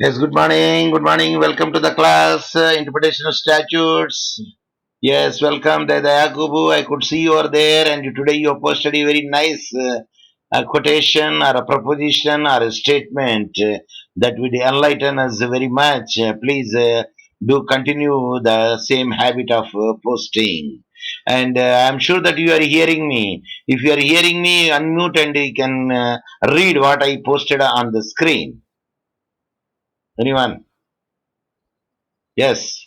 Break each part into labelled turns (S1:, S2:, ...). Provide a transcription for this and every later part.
S1: Yes, good morning. Good morning. Welcome to the class. Interpretation of statutes. Yes, welcome, Dada Yakubu. I could see you over there, and today you have posted a very nice a quotation or a proposition or a statement that would enlighten us very much. Please do continue the same habit of posting. And I'm sure that you are hearing me. If you are hearing me, unmute and you can read what I posted on the screen. Anyone? Yes.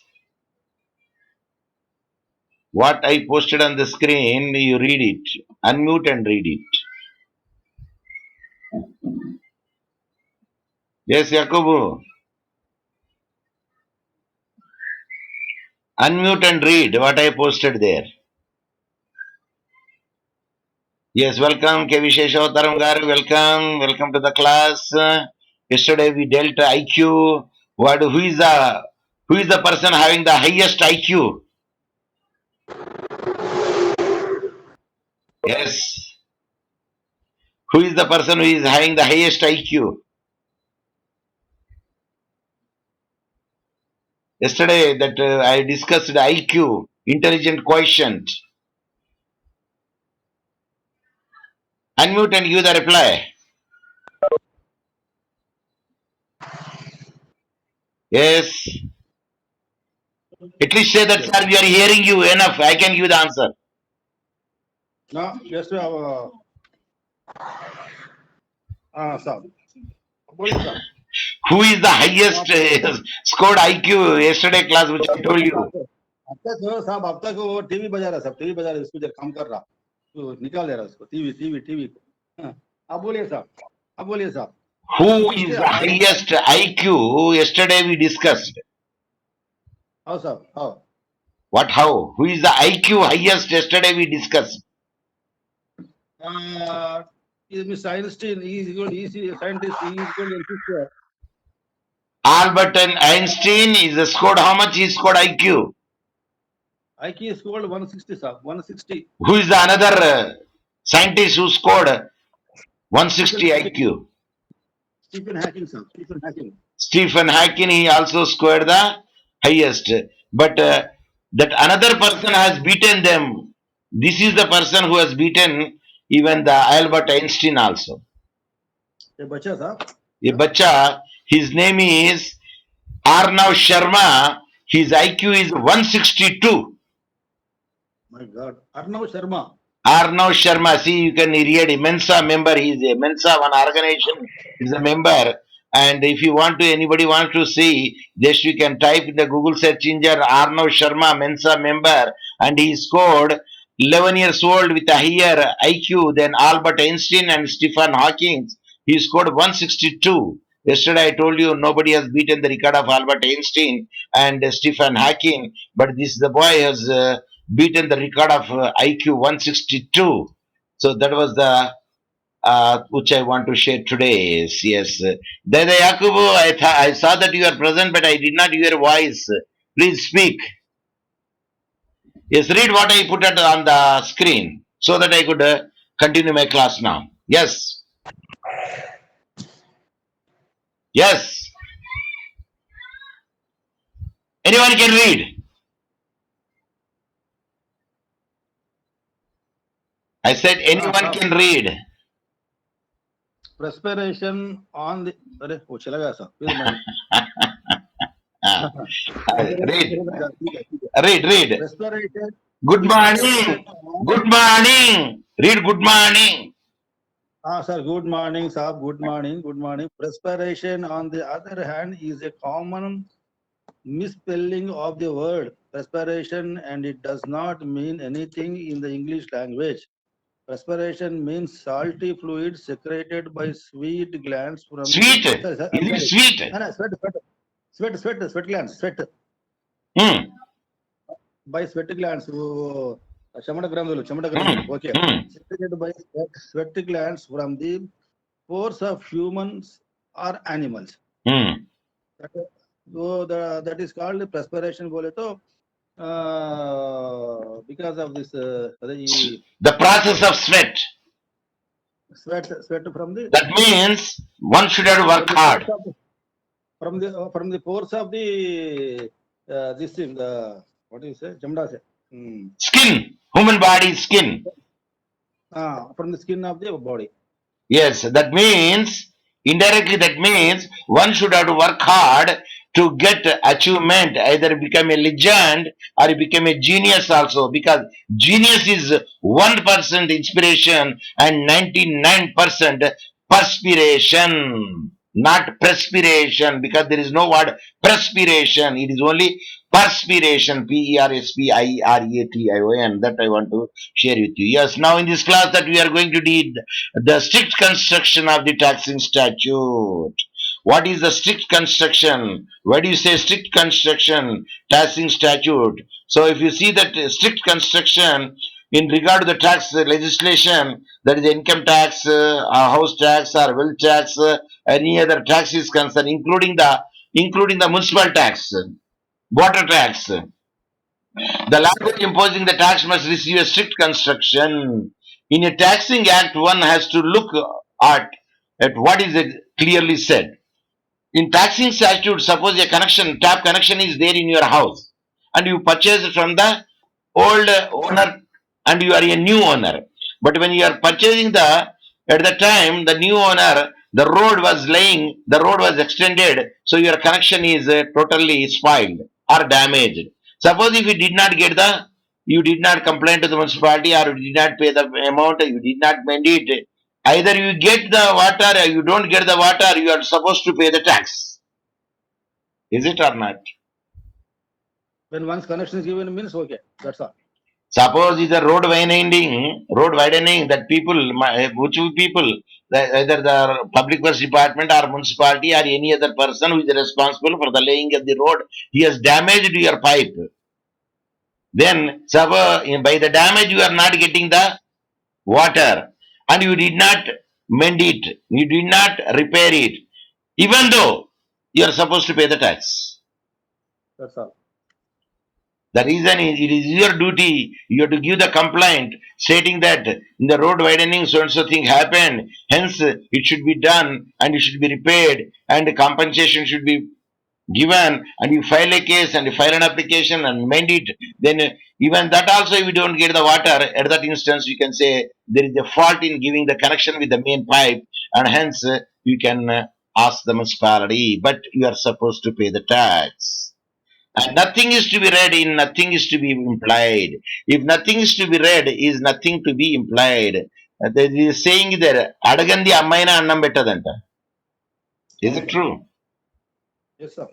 S1: What I posted on the screen, you read it. Unmute and read it. Yes, Yakubu. Unmute and read what I posted there. Yes, welcome, K. Visheshwataram garu. Welcome. Welcome to the class. Yesterday we dealt IQ. Who is the person having the highest IQ? Yes. Who is the person who is having the highest IQ? Yesterday that I discussed IQ, intelligent quotient. Unmute and give the reply. Yes. At least say that, sir, we are hearing you enough. I can give the answer.
S2: No, just sir. Boलिए sir.
S1: Who is the highest scored IQ yesterday class, which I told you?
S2: अब तक साहब अब तक वो TV बजा रहा साहब TV बजा रहा इसको जब काम कर रहा तो निकाल दे रहा उसको टीवी टीवी टीवी अब बोलिए साहब अब बोलिए साहब
S1: Who is the highest IQ? Yesterday we discussed.
S2: हाँ साहब हाँ
S1: What, how? Who is the IQ highest? Yesterday we discussed.
S2: Mr. Einstein he is going he is a scientist he is going to
S1: Albert Einstein is scored how much? He scored IQ.
S2: IQ scored 160 sir 160
S1: Who is the another scientist who scored 160 IQ?
S2: Stephen Hawking sir Stephen Hawking
S1: Stephen Hawking, he also scored the highest. But that another person has beaten them. This is the person who has beaten even the Albert Einstein also.
S2: ये बच्चा साहब
S1: A bacha, his name is Arnav Sharma. His IQ is 162.
S2: my God Arnav Sharma
S1: Arnav Sharma, see, you can read a Mensa member. He is a Mensa, one organization is a member. And if you want to, anybody wants to see, just you can type in the Google search engine Arnav Sharma Mensa member, and he scored 11 years old with a higher IQ than Albert Einstein and Stephen Hawking. He scored 162. Yesterday I told you nobody has beaten the record of Albert Einstein and Stephen Hawking, but this the boy has beaten the record of IQ 162. So that was the which I want to share today. Yes. Dada Yakubu, I saw that you are present, but I did not hear your voice. Please speak. Yes, read what I put it on the screen so that I could continue my class now. Yes. Yes. Anyone can read. I said anyone can read.
S2: Perspiration on the अरे वो चला गया साहब फिर मैं
S1: Read.
S2: Perspiration
S1: Good morning. Good morning. Read good morning.
S2: sir good morning साहब good morning perspiration on the other hand is a common misspelling of the word perspiration and it does not mean anything in the English language. Perspiration means salty fluid secreted by sweat glands from
S1: Sweet.
S2: Sorry, sir,
S1: Is it
S2: sorry.
S1: sweet?
S2: No, sweat glands
S1: Hmm.
S2: by sweat glands చెమట గ్రంథులు okay secreted by sweat glands from the pores of humans or animals.
S1: Hmm.
S2: So that is called perspiration बोले तो because of this
S1: The process of sweat.
S2: sweat from the
S1: That means one should have to work hard.
S2: from the pores of the this thing, the what do you say? Jamda say.
S1: Skin, human body skin.
S2: From the skin of the body.
S1: Yes, that means indirectly that means one should have to work hard to get achievement, either become a legend or become a genius also, because genius is 1% inspiration and 99% perspiration, not perspiration, because there is no word perspiration, it is only perspiration, Perspiration, that I want to share with you. Yes, now in this class that we are going to read the strict construction of the taxing statute. What is the strict construction? Why do you say strict construction, taxing statute? So if you see that strict construction in regard to the tax legislation, that is income tax, house tax, or wealth tax, any other tax is concerned, including the municipal tax, water tax. The landlord imposing the tax must receive a strict construction. In a taxing act, one has to look at what is it clearly said. In taxing statute, suppose a connection, tap connection is there in your house, and you purchase it from the old owner, and you are a new owner. But when you are purchasing at the time, the new owner, the road was extended, so your connection is totally spoiled or damaged. Suppose if you did not complain to the municipality, or you did not pay the amount, you did not mend it. Either you get the water or you don't get the water, you are supposed to pay the tax. Is it or not?
S2: When one's connection is given means okay. That's all.
S1: Suppose is a road widening that which people, either the public works department or municipality or any other person who is responsible for the laying of the road, he has damaged your pipe. Then, suppose by the damage you are not getting the water, and you did not mend it, you did not repair it, even though you are supposed to pay the tax.
S2: That's all.
S1: The reason is it is your duty. You have to give the complaint stating that in the road widening so and so thing happened. Hence, it should be done and it should be repaired and the compensation should be given. And you file a case and you file an application and mend it. Then, even that also, if you don't get the water, at that instance, you can say there is a fault in giving the connection with the main pipe, and hence you can ask the municipality, but you are supposed to pay the tax. And nothing is to be read in, nothing is to be implied. If nothing is to be read, is nothing to be implied. There is saying there, Adagandi Ammaina Annam Bettadanta. Is it true?
S2: Yes, sir.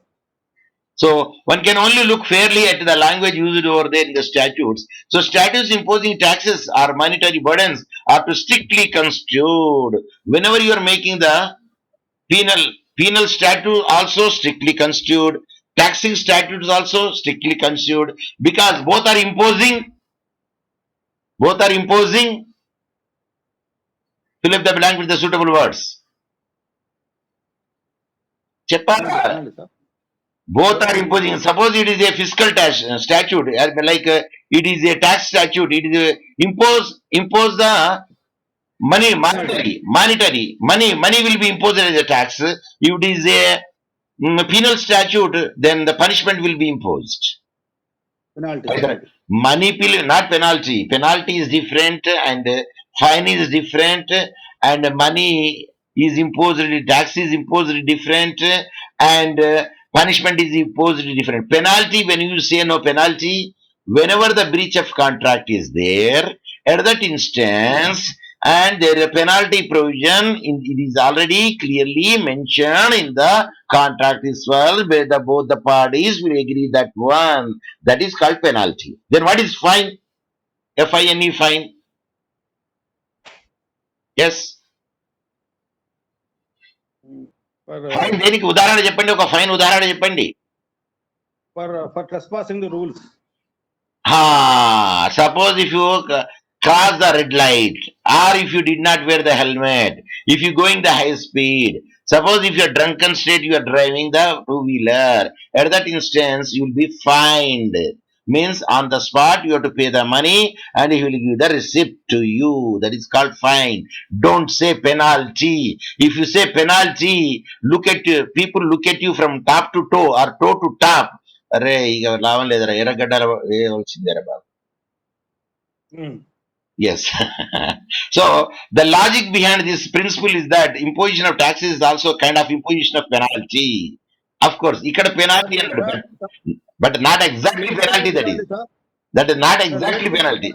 S1: So one can only look fairly at the language used over there in the statutes. So statutes imposing taxes or monetary burdens are to strictly construed. Whenever you are making the penal statute also strictly construed, taxing statutes also strictly construed, because both are imposing, fill up the blank with the suitable words. చెప్పాలా?
S2: Finally, sir.
S1: Both are imposing. Suppose it is a fiscal tax statute, like it is a tax statute, it is impose the money, money will be imposed as a tax. If it is a penal statute, then the punishment will be imposed.
S2: Penalty.
S1: Not penalty. Penalty is different and fine is different, and money is imposed, tax is imposed different, and punishment is imposed different. Penalty, when you say no penalty, whenever the breach of contract is there, at that instance, and there is a penalty provision, it is already clearly mentioned in the contract as well, where both the parties will agree that one. That is called penalty. Then what is fine? Fine, fine. Yes. Fine దేనికి ఉదాహరణ చెప్పండి, ఒక fine ఉదాహరణ చెప్పండి.
S2: For trespassing the rules.
S1: Suppose if you cross the red light, or if you did not wear the helmet, if you going the high speed, suppose if you are drunken state, you are driving the two-wheeler, at that instance you will be fined. means on the spot you have to pay the money and he will give the receipt to you. That is called fine. Don't say penalty. If you say penalty, people look at you from top to toe or toe to top. అరే ఇక లాభం లేదరా, ఎర్రగడ్డల వేయవలసిందేరా బాబు. Yes. So the logic behind this principle is that imposition of taxes is also a kind of imposition of penalty. Of course, ఇక్కడ penalty అన్నాడు, but not exactly penalty that is. That is not exactly penalty.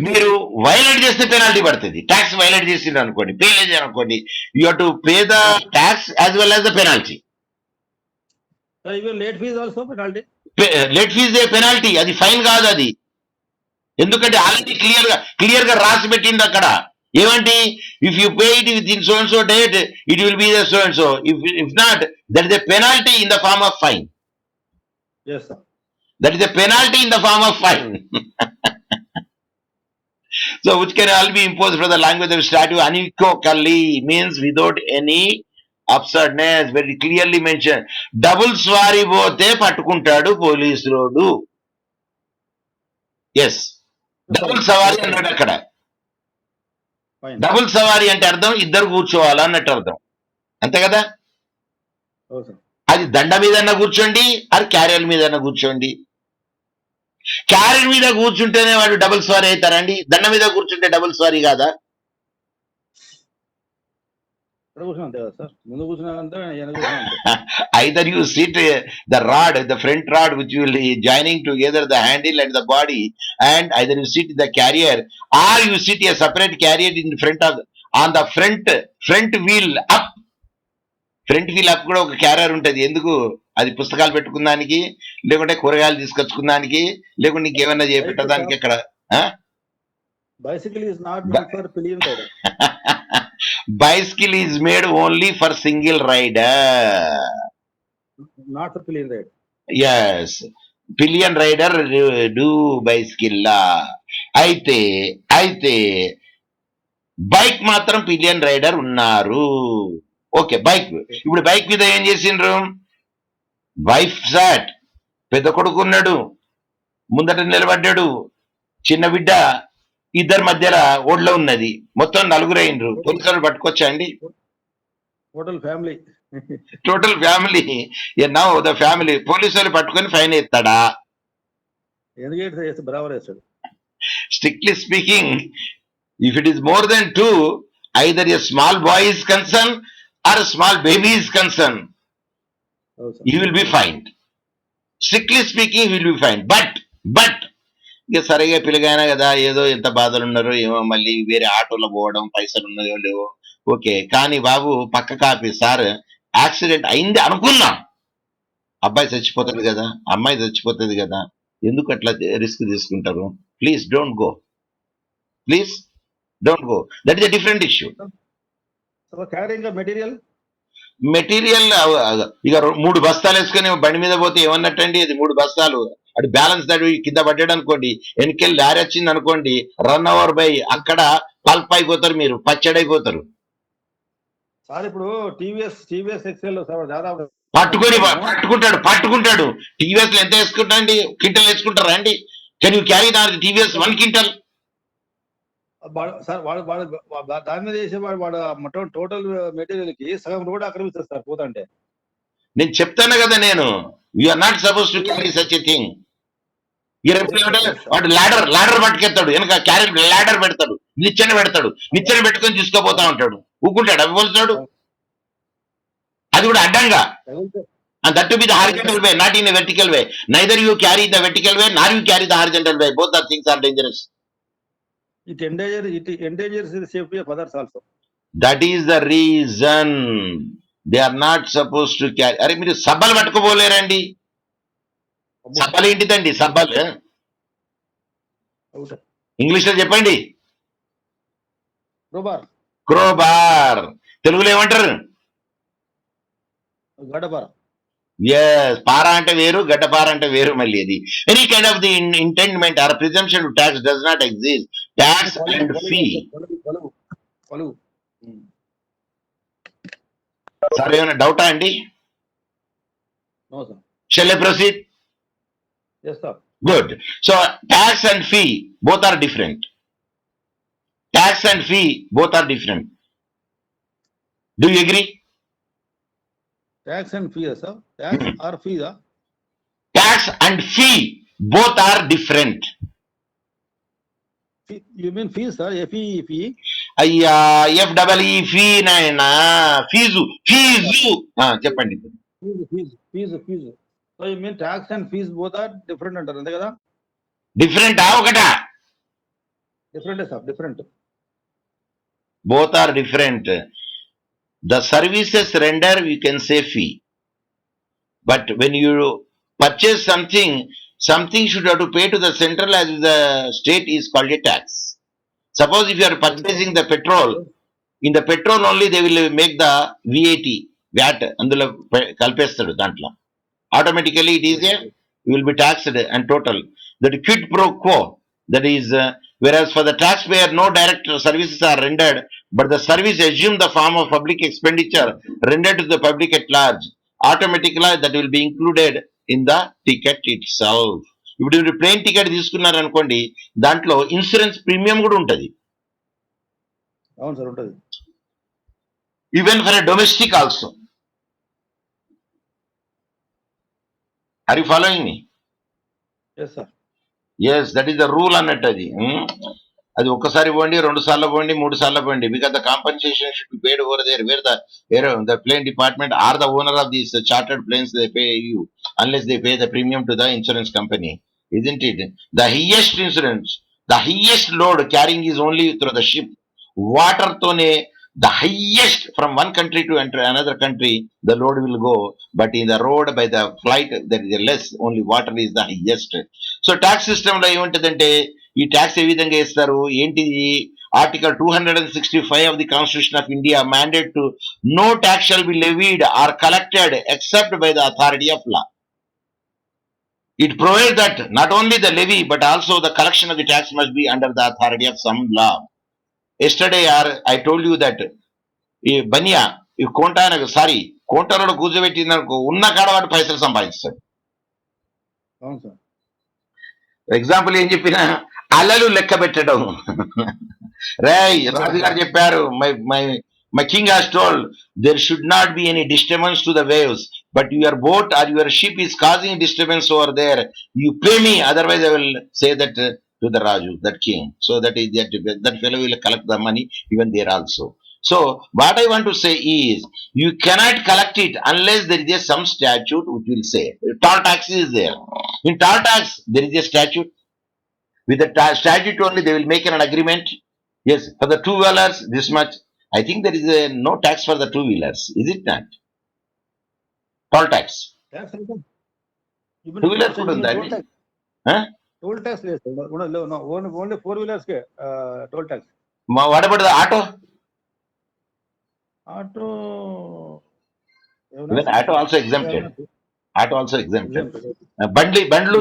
S1: మీరు violate చేస్తే penalty పడుతుంది. Tax violate చేసిండ్రు అనుకోండి, pay లేదు అనుకోండి, you have to pay the tax as well as the penalty.
S2: Late fees also penalty.
S1: Late fees penalty, అది fine కాదు అది. ఎందుకంటే ఆల్రెడీ క్లియర్ గా రాసి పెట్టింది అక్కడ. ఏమంటే if you pay it within so and so date it will be the so and so, if not that is the penalty in the form of fine. That is the penalty in the form of fine. So which can all be imposed for the language of statute unequivocally, means without any absurdness, very clearly mentioned. Double స్వారీ పోతే పట్టుకుంటాడు police road. Yes, double సవారీ అన్నాడు అక్కడ. Double సవారీ అంటే అర్థం ఇద్దరు కూర్చోవాలా అన్నట్టు అర్థం, అంతే కదా. అది దండ మీద కూర్చోండి, అది క్యారియర్ మీద కూర్చోండి. క్యారియర్ మీద కూర్చుంటేనే వాడు డబుల్ స్వారీ అవుతారండి, దండ మీద కూర్చుంటే డబుల్ స్వారీ కాదా? Either you sit the rod, the front rod, which will be joining together the handle and the body, and either you sit the carrier or you sit a separate carrier in front of on the front wheel up. Front wheel up కూడా ఒక carrier ఉంటది. ఎందుకు? అది పుస్తకాలు పెట్టుకున్నానికి, లేకుంటే కూరగాయలు తీసుకొచ్చుకున్నానికి, లేకుంటే ఇంకేమన్నా చేపెట్టడానికి. అక్కడ
S2: bicycle is not meant for pillion rider.
S1: Bicycle is made only for single rider,
S2: not for pillion rider.
S1: Yes, pillion rider do bicycle la. అయితే బైక్ మాత్రం పిలియన్ రైడర్ ఉన్నారు. Okay, bike. ఇప్పుడు బైక్ మీద ఏం చేసిండ్రు? వైఫ్ సాట్, పెద్ద కొడుకు ఉన్నాడు, ముందట నిలబడ్డాడు, చిన్న బిడ్డ ఇద్దరి మధ్యలో ఓడ్లో ఉన్నది, మొత్తం నలుగురు అయినరు. పోలీసులు పట్టుకొచ్చా అండి? Total family. Now the family పోలీసులు పట్టుకొని ఫైన్ ఎత్తాడా? Strictly speaking, if it is more than two, either a small boy is concerned or a small baby is concerned, he will be fined. Strictly speaking, he will be fined. But ఇక సరిగా పిల్లగాయన కదా, ఏదో ఎంత బాధలు ఉన్నారో ఏమో, మళ్ళీ వేరే ఆటోలో పోవడం, పైసలు ఉన్నాయో లేవో, ఓకే. కానీ బాబు పక్క కాపీ, సార్ యాక్సిడెంట్ అయింది అనుకున్నాం, అబ్బాయి చచ్చిపోతాడు కదా, అమ్మాయి చచ్చిపోతుంది కదా, ఎందుకు అట్లా రిస్క్ తీసుకుంటారు? Please don't go, please don't go. That is a different issue.
S2: So carrying a material
S1: ఇక 3 బస్తాలు వేసుకొని బండి మీద పోతే ఏమన్నట్టండి? అది 3 బస్తాలు, అటు బ్యాలెన్స్ దాడి కింద పడ్డాడు అనుకోండి, వెనకెళ్ళి లారీ వచ్చింది అనుకోండి, రన్ ఓవర్ బై, అక్కడ పల్ప్ అయిపోతారు, మీరు పచ్చడైపోతారు.
S2: సార్ ఇప్పుడు టీవీఎస్ ఎక్సెల్ దాదాపు
S1: పట్టుకుంటాడు. టీవీఎస్ లో ఎంత వేసుకుంటా అండి? క్వింటల్ వేసుకుంటారా అండి? Can you carry TVS 1 quintal?
S2: Sir వాడు దాని మీద చేసేవాడు, వాడు మొత్తం టోటల్ మెటీరియల్ కి సగం రోడ్ ఆక్రమిస్తారు సార్ పోతుంటే.
S1: నేను చెప్తాను కదా, నేను you're not suppose to carry such a thing. వాడు లాడర్ పట్టుకెత్తాడు, వెనక క్యారీ లాడర్ పెడతాడు, నిచ్చెన పెట్టుకొని తీసుకోపోతా ఉంటాడు, ఊకుంటాడు, అవి పోల్చాడు. అది కూడా అడ్డంగా. And that to be the horizontal way, not in a vertical way. Neither you carry the vertical way, nor you carry the horizontal way. Both the things are dangerous.
S2: It endangers the safety of others also.
S1: That is the reason they are not supposed to carry. అరే మీరు సబ్బలు పట్టుకోపోలేరండి. సబ్బలు ఏంటిదండి? సబ్బలు English లో చెప్పండి. Crowbar. తెలుగులో ఏమంటారు?
S2: గడ్డపార.
S1: Yes, పారా అంటే వేరు, గడ్డపార అంటే వేరు. మళ్ళీ అది any kind of the intendment or presumption to tax does not exist. Tax and fee. Sir ఏమైనా డౌటా అండి? Shall I proceed?
S2: Yes, sir.
S1: Good. So tax and fee both are different. Tax and fee both are different. Do you agree?
S2: Tax and fee, sir. Tax
S1: Hmm.
S2: or fee, sir.
S1: Tax and fee both are different.
S2: You mean fees, sir? Fee.
S1: అయ్యా F double ఈ fee నాయనా fee
S2: Yeah.
S1: Fee చెప్పండి.
S2: Fees. So you mean tax and fees both are different అంటారు అంతే కదా?
S1: డిఫరెంటా ఒకటా?
S2: Different, sir. Different.
S1: Both are different. The services render you can say fee, but when you purchase something, something should have to pay to the central as the state is called a tax. Suppose if you are purchasing the petrol, in the petrol only they will make the VAT అందులో కలిపేస్తాడు దాంట్లో. Automatically it is
S2: Yes,
S1: a,
S2: yes.
S1: you will be taxed and total. That quid pro quo, that is, whereas for the taxpayer no direct services are rendered, but the service assume the form of public expenditure rendered to the public at large. Automatically that will be included in the ticket itself. ఇప్పుడు మీరు plane ticket తీసుకున్నారు అనుకోండి, దాంట్లో insurance premium కూడా ఉంటుంది.
S2: అవును sir ఉంటుంది.
S1: Even for a domestic also. Are you following me?
S2: Yes sir.
S1: Yes, that is the rule అన్నట్టు అది. అది ఒక్కసారి పోండి, 2 సార్లు పోండి, 3 సార్లు పోండి, because the compensation should be paid over there where the plane department or the owner of these chartered planes they pay you unless they pay the premium to the insurance company, isn't it? The highest insurance, the highest load carrying is only through the ship. Water tone, the highest from one country to enter another country, the load will go. But in the road by the flight, there is a less. Only water is the highest. So tax system లో ఏముంటదంటే, ఈ tax ఏ విధంగా వేస్తారు ఏంటిది? Article 265 of the Constitution of India mandate to no tax shall be levied or collected except by the authority of law. It provides that not only the levy but also the collection of the tax must be under the authority of some law. Yesterday I told you that ఈ బనియా ఈ కోంటానకు sorry కోంటాలో కూర్చోబెట్టిందనుకో ఉన్న కాడ వాడు పైసలు సంపాదిస్తాడు.
S2: అవును sir.
S1: Example ఏం చెప్పినా అలలు లెక్క పెట్టడం. రాయ్ రాజుగారు చెప్పారు, my my my king has told there should not be any disturbance to the waves, but your boat or your ship is causing disturbance over there, you pay me, otherwise I will say that to the Raju, that king. So that is that fellow will collect the money even there also. So what I want to say is, you cannot collect it unless there is some statute which will say. Toll tax is there. In toll tax there is a statute. With the statute only they will make an agreement. Yes, for the two-wheelers this much. I think there is no tax for the two-wheelers. Is it not? Toll tax.
S2: Tax అంటే
S1: Two-wheeler కూడా ఉందండి.
S2: Toll tax లేదు sir. Only 4 wheelers కే toll tax.
S1: What about the auto?
S2: Auto
S1: Even auto also exempted. Auto also exempted. Bandlu,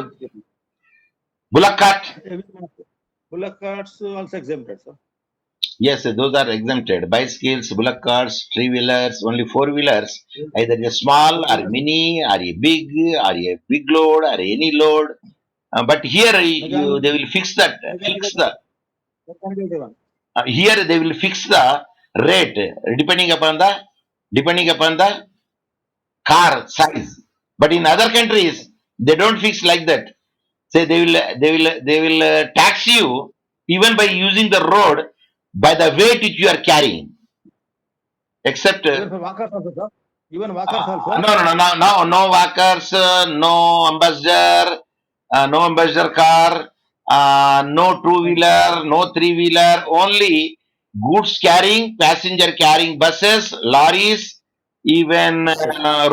S1: bullock cart.
S2: Bullock carts also exempted, sir.
S1: Yes, those are exempted. Bicycles, bullock carts, three-wheelers, only four-wheelers, either a small or mini or a big load or any load. But here they will fix the
S2: Mechanical one.
S1: here they will fix the rate depending upon the car size. But in other countries they don't fix like that. Say they will tax you even by using the road by the weight which you are carrying. Except
S2: Even for walkers also, sir. Even walkers also.
S1: no walkers, no ambassador, no ambassador car, no two-wheeler, no three-wheeler, only goods carrying, passenger carrying buses, lorries, even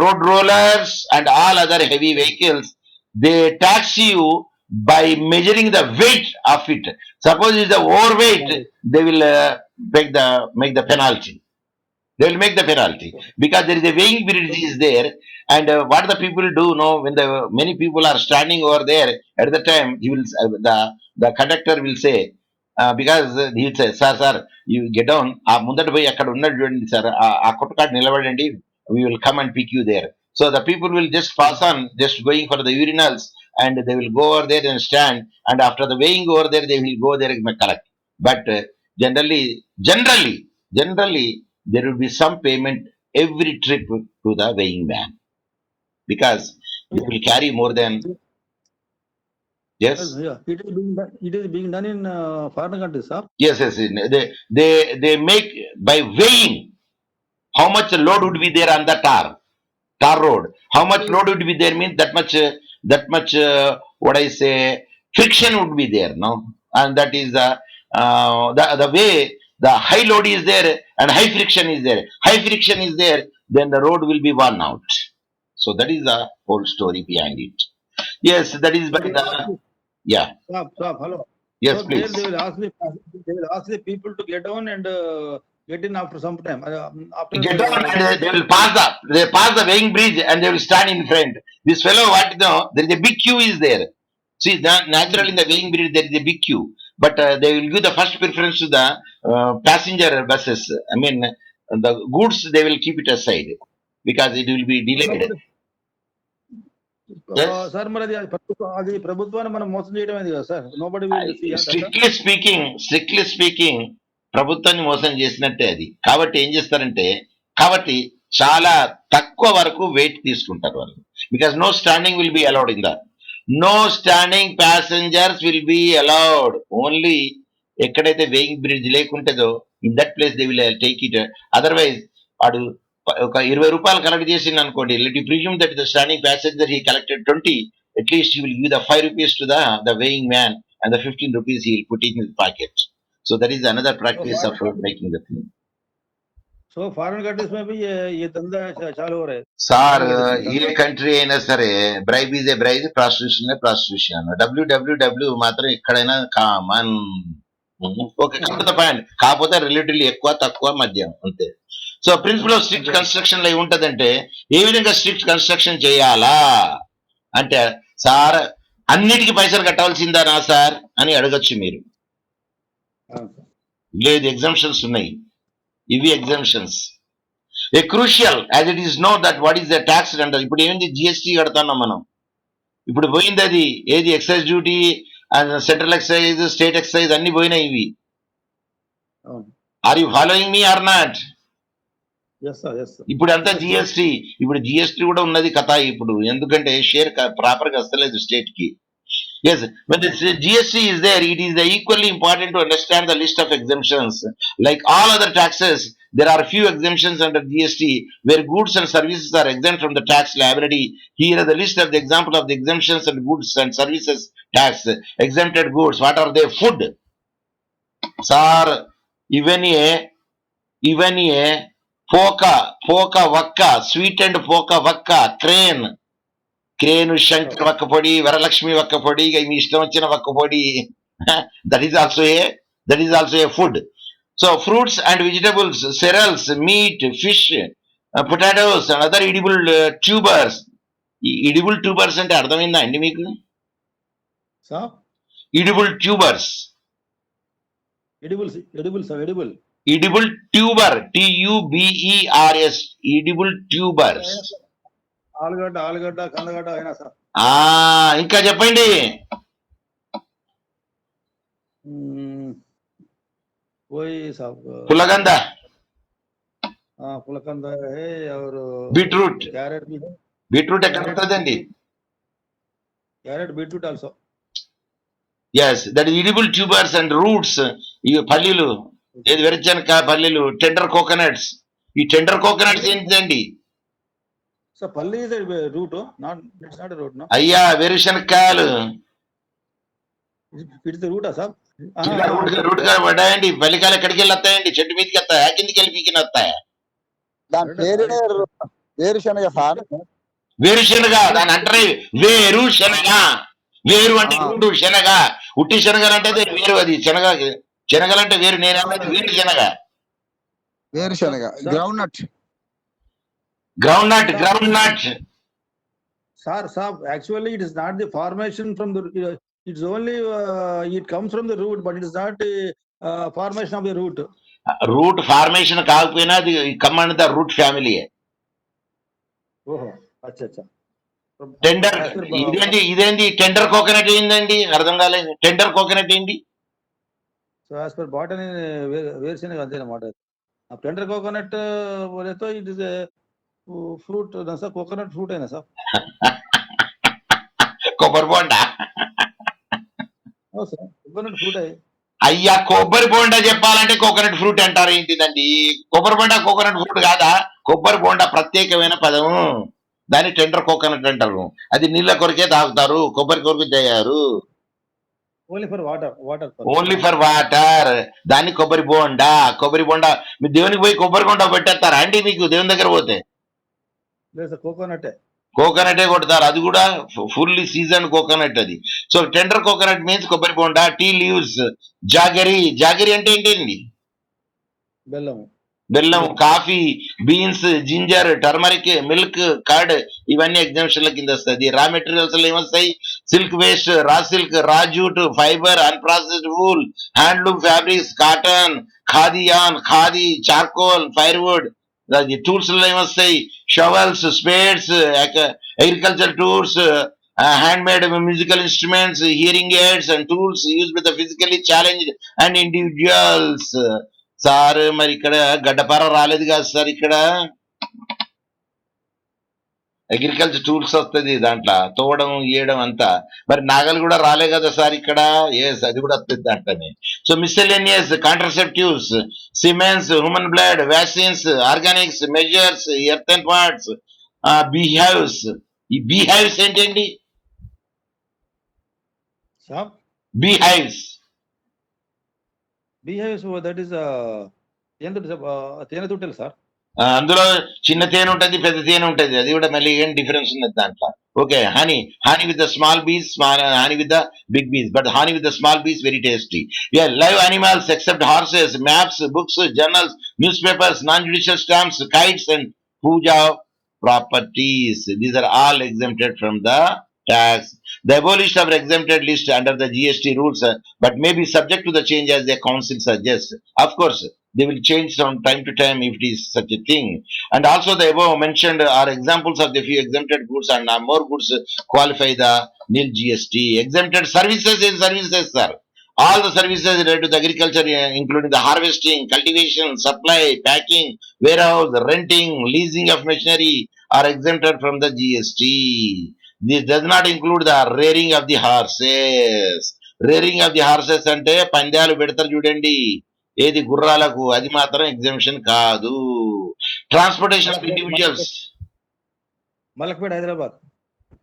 S1: road rollers and all other heavy vehicles. They tax you by measuring the weight of it. Suppose it's the overweight, they will make the penalty. They will make the penalty because there is a weighing period is there. And what the people do know, when the many people are standing over there at the time, he will the conductor will say, because he will say, sir, you get down, ఆ ముందట పోయి అక్కడ ఉన్నది చూడండి sir, ఆ కొట్టుకాడు నిలబడండి, we will come and pick you there. So the people will just pass on, just going for the urinals and they will go over there and stand, and after the weighing over there, they will go there and collect. But generally, there will be some payment every trip to the weighing man, because they will carry more than. Yes.
S2: Yeah, it is being done in foreign countries, sir.
S1: Yes, yes. They make by weighing how much load would be there on the tar road. How much load would be there means that much what I say friction would be there, no, and that is the way the high load is there and high friction is there. High friction is there, then the road will be worn out. So that is the whole story behind it. Yes, that is
S2: So
S1: by
S2: they
S1: the.
S2: ask you,
S1: Yeah.
S2: stop, hello.
S1: Yes,
S2: So there
S1: please.
S2: they will ask the people to get down and get in after some time. After
S1: Get down and they will pass the weighing bridge and they will stand in front. This fellow, what you know, there is a big queue is there. See, naturally in the weighing bridge there is a big queue, but they will give the first preference to the passenger buses. I mean, the goods they will keep it aside because it will be delayed. Yes.
S2: Sir మరి అది ప్రభుత్వాన్ని మనం మోసం చేయడమేది కదా sir. Nobody will see that.
S1: Strictly speaking ప్రభుత్వాన్ని మోసం చేసినట్టే అది. కాబట్టి ఏం చేస్తారంటే, కాబట్టి చాలా తక్కువ వరకు వెయిట్ తీసుకుంటారు వాళ్ళు. Because no standing will be allowed in the. No standing passengers will be allowed. Only ఎక్కడైతే వెయింగ్ బ్రిడ్జ్ లేకుంటుందో in that place they will take it. Otherwise వాడు ఒక 20 రూపాయలు కలెక్ట్ చేసింది అనుకోండి, let you presume that the standing passenger he collected 20, at least he will give the 5 rupees to the weighing man, and the 15 rupees he will put in his pocket. So that is another practice of making the thing.
S2: So foreign countries में भी ये धंधा चालू हो रहा है.
S1: Sir, ఏ country అయినా సరే bribe is a bribe, prostitution prostitution. WWW మాత్రం ఎక్కడైనా కామన్. ఓకే, కాకపోతే రిలేటివ్లీ ఎక్కువ తక్కువ మధ్య అంతే. So principle of strict construction లో ఏముంటదంటే, ఏ విధంగా స్ట్రిక్ట్ కన్స్ట్రక్షన్ చేయాలా అంటే, సార్ అన్నిటికీ పైసలు కట్టాల్సిందానా సార్ అని అడగచ్చు మీరు. లేదు, ఎగ్జామ్షన్స్ ఉన్నాయి. ఇవి exemptions. A crucial as it is know that what is the tax అంటారు. ఇప్పుడు ఏంది జిఎస్టీ కడతాన్నాం మనం. ఇప్పుడు పోయింది అది ఏది excise duty, central excise, state excise అన్ని పోయినాయి ఇవి. Are you following me or not? ఇప్పుడు అంతా జిఎస్టీ. ఇప్పుడు జిఎస్టీ కూడా ఉన్నది కథ ఇప్పుడు, ఎందుకంటే షేర్ ప్రాపర్ గా వస్తలేదు స్టేట్ కి. Yes, when the GST is there, it is equally important to understand the list of exemptions. Like all other taxes, there are few exemptions under GST where goods and services are exempt from the tax liability. Here are the list of the example of the exemptions and goods and services tax. Exempted goods, what are they? Food. Sir, even a poka vakka, sweetened poka vakka, crane, Shankar వక్క పొడి, వరలక్ష్మి వక్క పొడి, మీ ఇష్టం వచ్చిన వక్క పొడి. That is also a food. So fruits and vegetables, cereals, meat, fish, potatoes and other edible tubers. ఈ edible tubers అంటే అర్థమైందా అండి మీకు? Edible tubers, edible tuber, TUBERS, edible tubers.
S2: ఆలుగడ్డ, కందగడ్డ అయినా సార్.
S1: ఇంకా చెప్పండి. పులగంద, బీట్రూట్. బీట్రూట్ ఎక్కడ ఉంటుందండి?
S2: Carrot, beetroot also.
S1: Yes, that is edible tubers and roots. ఇవి పల్లీలు, ఏది వెరచనక పల్లీలు, టెండర్ కోకోనట్స్. ఈ టెండర్ కోకోనట్స్ ఏంటిదండి?
S2: So palli is a root, it's not a root, no?
S1: అయ్యా, వేరుశనక్కాయలు.
S2: It's the root, sir.
S1: Root గా పడ్డాయండి. పల్లికాయలు ఎక్కడికి వెళ్ళి వస్తాయండి? చెట్టు మీదకి వస్తాయా, కిందికి వెళ్ళి పీకిన వస్తాయా?
S2: వేరుశనగ సార్.
S1: వేరుశనగ దాని అంటారు. వేరుశనగ. వేరు అంటే రూటు, శనగ. ఉట్టి శనగలు అంటే వేరు, అది శనగ. శనగలంటే వేరు. నేను వేరుశనగ.
S2: Ground nut.
S1: Groundnut.
S2: Sir, actually it is not the formation from the, it's only, it comes from the root, but it is not the formation of the root.
S1: Root formation కాకపోయినా అది come under the root family.
S2: ఓహో, అచ్చా.
S1: Tender
S2: As per
S1: ఇదేంటి tender coconut ఏందండి? అర్థం కాలేదు. Tender coconut ఏంటి?
S2: so as per botany, వేరుశెనగ అంతేనమాట. టెండర్ కోకోనట్ बोले तो it is a fruit ना सर, कोकोनट फ्रूट है ना सर.
S1: కొబ్బరి బోండా.
S2: हाँ सर, कोकोनट फ्रूट है.
S1: అయ్యా, కొబ్బరి బోండా చెప్పాలంటే కోకోనట్ ఫ్రూట్ అంటారు ఏంటిదండి? కొబ్బరి బోండా కోకోనట్ ఫ్రూట్ కాదా? కొబ్బరి బోండా ప్రత్యేకమైన పదం. దాన్ని టెండర్ కోకోనట్ అంటారు. అది నీళ్ళ కొరికే తాగుతారు, కొబ్బరి కొరకు తయారు.
S2: Only for water.
S1: Only for water. దాన్ని కొబ్బరి బోండా. కొబ్బరి బోండా మీ దేవునికి పోయి కొబ్బరి బోండా పెట్టేస్తారా అండి మీకు దేవుని దగ్గర పోతే?
S2: లేదు సార్, కోకోనటే.
S1: కోకోనటే కొడతారు, అది కూడా ఫుల్లీ సీజన్ కోకోనట్ అది. సో టెండర్ కోకోనట్ మీన్స్ కొబ్బరి బోండా. Tea leaves, jaggery. జాగరి అంటే ఏంటండి?
S2: బెల్లం.
S1: బెల్లం, coffee, beans, ginger, turmeric, milk, curd ఇవన్నీ ఎగ్జామ్షన్ల కింద వస్తుంది. రా మెటీరియల్స్ లో ఏమొస్తాయి? Silk waste, raw silk, raw jute, fibre, unprocessed wool, handloom fabrics, cotton, khadi yarn, khadi, charcoal, firewood. Tools లో ఏమొస్తాయి? Shovels, spades, agriculture tools, handmade musical instruments, hearing aids and tools use with physically challenged and individuals. Sir మరి ఇక్కడ గడ్డపార రాలేదు కదా sir. ఇక్కడ agriculture tools వస్తుంది దాంట్లో, తోవడం, ఇయడం అంతా. మరి నాగలు కూడా రాలే కదా సార్ ఇక్కడ. ఎస్, అది కూడా వస్తుంది దాంట్లోనే. So miscellaneous, contraceptives, cements, human blood, vaccines, organics, measures, earthen parts, beehives. ఈ బీహైవ్స్ ఏంటండి? బీహైవ్స్.
S2: బీహైవ్స్ దట్ ఈస్ తేనె తుట్టెలు సార్.
S1: అందులో చిన్న తేనె ఉంటుంది, పెద్ద తేనె ఉంటుంది. అది కూడా మళ్ళీ ఏం డిఫరెన్స్ ఉన్నది దాంట్లో. Okay, honey. Honey with the small bees, honey with the big bees, but honey with the small bees very tasty. Live animals except horses, maps, books, journals, newspapers, non judicial stamps, kites and puja properties. These are all exempted from the tax. The abolished are exempted list under the GST rules, but may be subject to the change as the council suggests. Of course, they will change from time to time if it is such a thing. And also the above mentioned are examples of the few exempted goods, and more goods qualify the nil GST. Exempted services and services, sir. All the services related to the agriculture, including the harvesting, cultivation, supply, packing, warehouse, renting, leasing of machinery, are exempted from the GST. This does not include the rearing of the horses. Rearing of the horses అంటే పందాలు పెడతారు చూడండి, ఏది గుర్రాలకు, అది మాత్రం exemption కాదు. Transportation of individuals.
S2: Malakpet Hyderabad.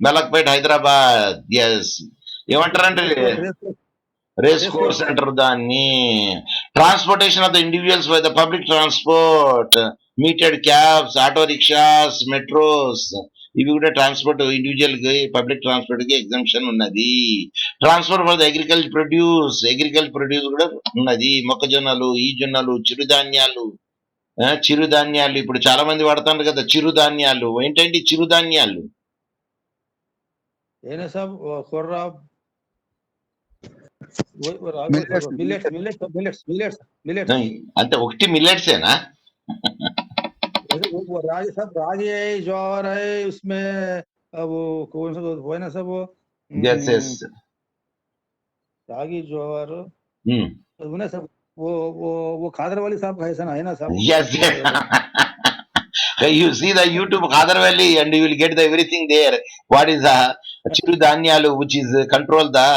S1: Malakpet Hyderabad. Yes. ఏమంటారంటే race course అంటారు దాన్ని. Transportation of the individuals by the public transport, metered cabs, auto rickshaws, metros, ఇవి కూడా ట్రాన్స్పోర్ట్ ఇండివిజువల్ కి, పబ్లిక్ ట్రాన్స్పోర్ట్ కి ఎగ్జామ్షన్ ఉన్నది. Transport for the agriculture produce కూడా ఉన్నది. మొక్కజొన్నలు, ఈ జొన్నలు, చిరుధాన్యాలు. చిరుధాన్యాలు ఇప్పుడు చాలా మంది వాడుతున్నారు కదా చిరుధాన్యాలు. ఏంటండి చిరుధాన్యాలు?
S2: ఏనా సాబ్ కొర్రా,
S1: అంటే ఒకటి మిల్లెట్సేనా?
S2: रागी सब, रागी है, ज्वार है, उसमें वो कौन सा वो है ना सब, वो
S1: yes yes
S2: रागी ज्वार वो ना सब, वो खादर वाली साहब का है ना साहब.
S1: yes yes you see the YouTube Khadar Valley and you will get the everything there. What is chiru dhanyalu, which is control the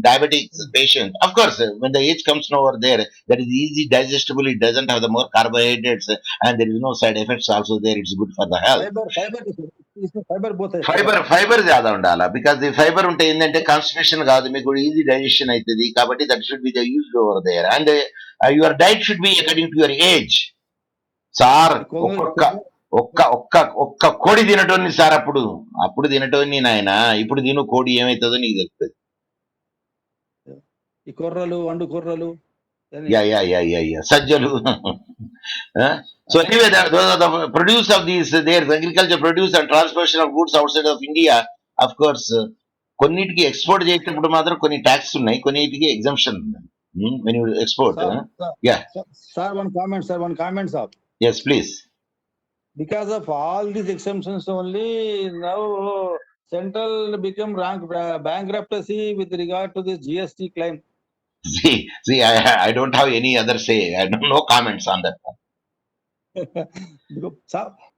S1: diabetic patient. Of course, when the age comes over there, that is easy digestible. It doesn't have the more carbohydrates and there is no side effects also there. It's good for the health. Fibre జ్యాదా ఉండాలా, because the fibre ఉంటే ఏంటంటే constipation కాదు, మీకు easy digestion అవుతుంది. కాబట్టి that should be the used over there. And your diet should be according to your age. Sir ఒక్క కోడి తినటోని సార్, అప్పుడు తినటోని నాయన. ఇప్పుడు తిను కోడి ఏమైతుందో నీకు తెలుస్తుంది.
S2: ఈ కొర్రలు, వండు కొర్రలు,
S1: సజ్జలు. So anyway, those are the produce of these, their agriculture produce and transportation of goods outside of India. Of course, కొన్నిటికి ఎక్స్పోర్ట్ చేసేటప్పుడు మాత్రం కొన్ని ట్యాక్స్ ఉన్నాయి, కొన్నిటికి ఎగ్జామ్షన్ ఉన్నాయి. When you export, yeah.
S2: Sir, one comment, sir.
S1: Yes, please.
S2: Because of all these exemptions only, now Central become bankruptcy with regard to this GST claim.
S1: See, I don't have any other say. I don't no comments on that one.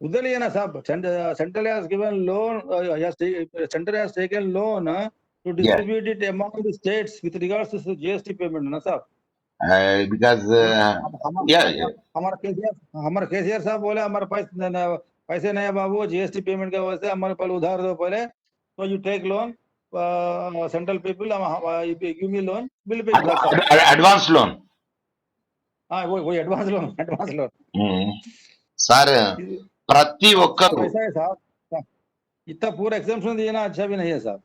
S2: Udaliyana sab, Central has given loan, Central has taken loan to
S1: Yeah,
S2: distribute it among the states with regards to GST payment, na sab.
S1: because yeah, yeah.
S2: हमारा केसीआर साहब बोले हमारे पास पैसे नहीं है बाबू GST payment के वजह से हमारे पहले उधार दो पहले तो you take loan central people give me loan will pay that's all
S1: Advance loan.
S2: हाँ वो एडवांस लोन
S1: Hmm. సార్ ప్రతి
S2: साहब
S1: ఒక్కరు
S2: ऐसा है साहब इतना पूरा एग्जाम्पशन देना अच्छा भी नहीं है साहब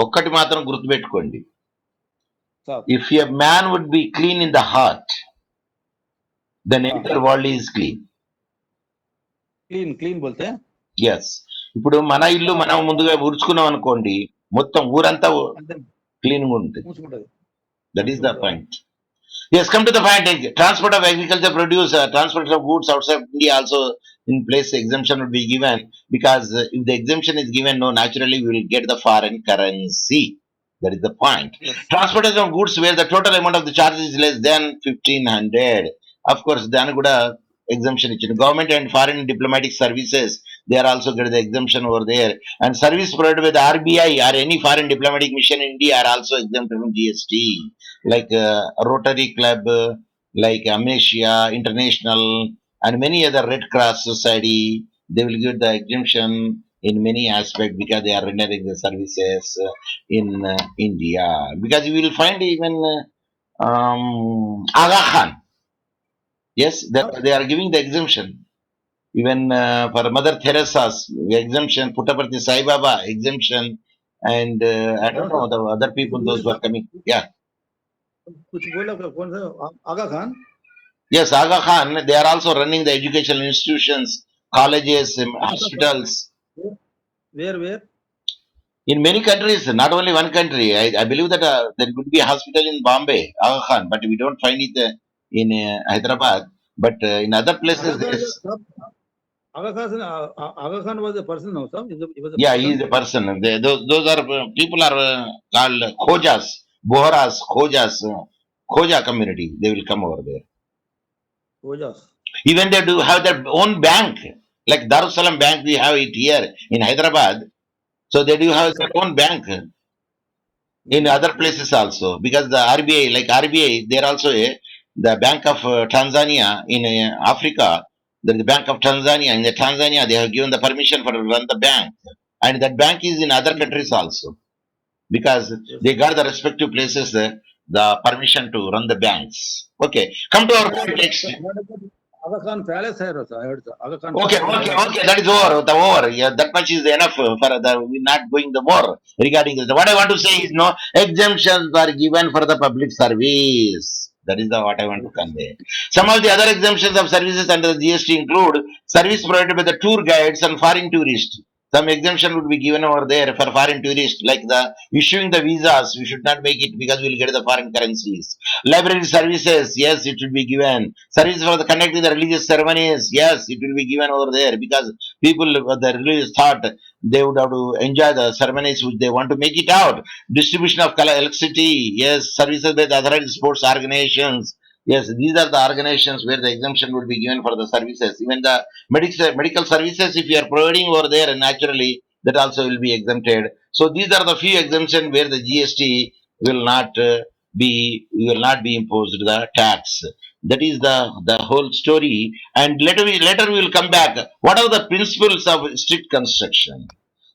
S1: ఒక్కటి మాత్రం గుర్తుపెట్టుకోండి.
S2: साहब
S1: If a man would be clean in the heart, then
S2: हाँ
S1: entire world is clean.
S2: Clean clean बोलते हैं
S1: Yes. ఇప్పుడు మన ఇల్లు మనం ముందుగా ఊడ్చుకున్నాం అనుకోండి, మొత్తం ఊరంతా
S2: అంతే
S1: క్లీన్ గా ఉంటుంది.
S2: పూసుకుంటది
S1: that is the point. Yes, come to the point. Transport of agriculture produce, transport of goods outside India also in place exemption would be given because if the exemption is given, no, naturally we will get the foreign currency. That is the point.
S2: yes
S1: Transportation of goods where the total amount of the charge is less than 1500. Of course, then kuda exemption ichindi. Government and foreign diplomatic services, they are also get the exemption over there. And service provided by the RBI or any foreign diplomatic mission in India are also exempt from GST. Like Rotary Club, like Amnesia International, and many other Red Cross Society, they will give the exemption in many aspects because they are rendering the services in India. Because you will find even Aga Khan, yes, they are giving the exemption. Even for Mother Teresa's exemption, Puttaparthi Sai Baba exemption, and I don't know the other
S2: कुछ
S1: people, those
S2: बोले
S1: who are
S2: साहब
S1: coming. Yeah.
S2: कुछ बोला कौन सा आगा Khan
S1: Yes, Aga Khan, they are also running the educational institutions, colleges,
S2: कहाँ था sir
S1: hospitals
S2: where
S1: in many countries, not only one country. I believe that there could be a hospital in Bombay, Aga Khan, but we don't find it in Hyderabad. But in other
S2: Aga
S1: places,
S2: Khan
S1: yes.
S2: Aga Khan was a person now, sir. He was a
S1: Yeah, he is
S2: person.
S1: a person. Those are people are called Khojas, Boharas, Khojas, Khoja community. They will come over there.
S2: Ojas.
S1: Even they do have their own bank, like Darussalam Bank. We have it here in Hyderabad. So they do have
S2: Yes,
S1: their
S2: sir.
S1: own bank in other
S2: Yes.
S1: places also because the RBI, like RBI, they're also the Bank of Tanzania in Africa. The Bank of Tanzania in the Tanzania, they have given the permission for to run the bank, and that bank is in other countries also because
S2: Yes.
S1: they got the respective places the permission to run the banks. Okay, come to our point next.
S2: Aga Khan Palace है sir. I heard sir. Aga Khan
S1: Okay,
S2: Palace in
S1: okay,
S2: Hyderabad.
S1: okay. That is over. The over. Yeah, that much is enough for the. We're not going the more regarding this. What I want to say is no exemptions are given for the public service. That is the what I want to
S2: Okay.
S1: convey. Some of the other exemptions of services under the GST include service provided by the tour guides and foreign tourists. Some exemption would be given over there for foreign tourists, like the issuing the visas. We should not make it because we'll get the foreign currencies. Library services, yes, it will be given. Service for the conducting the religious ceremonies, yes, it will be given over there because people the religious thought they would have to enjoy the ceremonies which they want to make it out. Distribution of electricity, yes, services by the authorized sports organizations. Yes, these are the organizations where the exemption would be given for the services. Even the medical services, if you are providing over there, naturally that also will be exempted. So these are the few exemptions where the GST will not be imposed the tax. That is the whole story. And later we will come back. What are the principles of strict construction?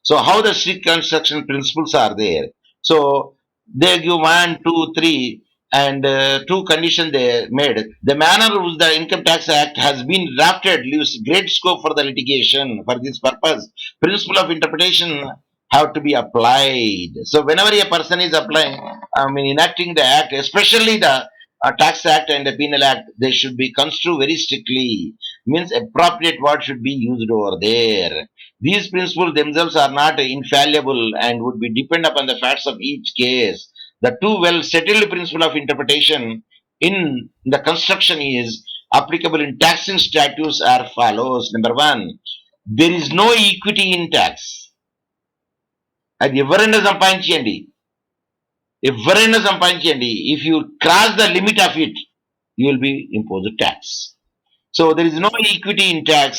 S1: So how the strict construction principles are there? So they give one, two, three, and two conditions they made. The manner which the Income Tax Act has been drafted leaves great scope for the litigation. For this purpose, principle of interpretation have to be applied. So whenever a person is applying, I mean enacting the act, especially the Tax Act and the Penal Act, they should be construed very strictly. Means appropriate word should be used over there. These principles themselves are not infallible and would be depend upon the facts of each case. The two well settled principle of interpretation in the construction is applicable in taxing statutes are follows. Number one, there is no equity in tax. అది ఎవరైనా సంపాదించండి, ఎవరైనా సంపాదించండి. If you cross the limit of it, you will be impose tax. So there is no equity in tax,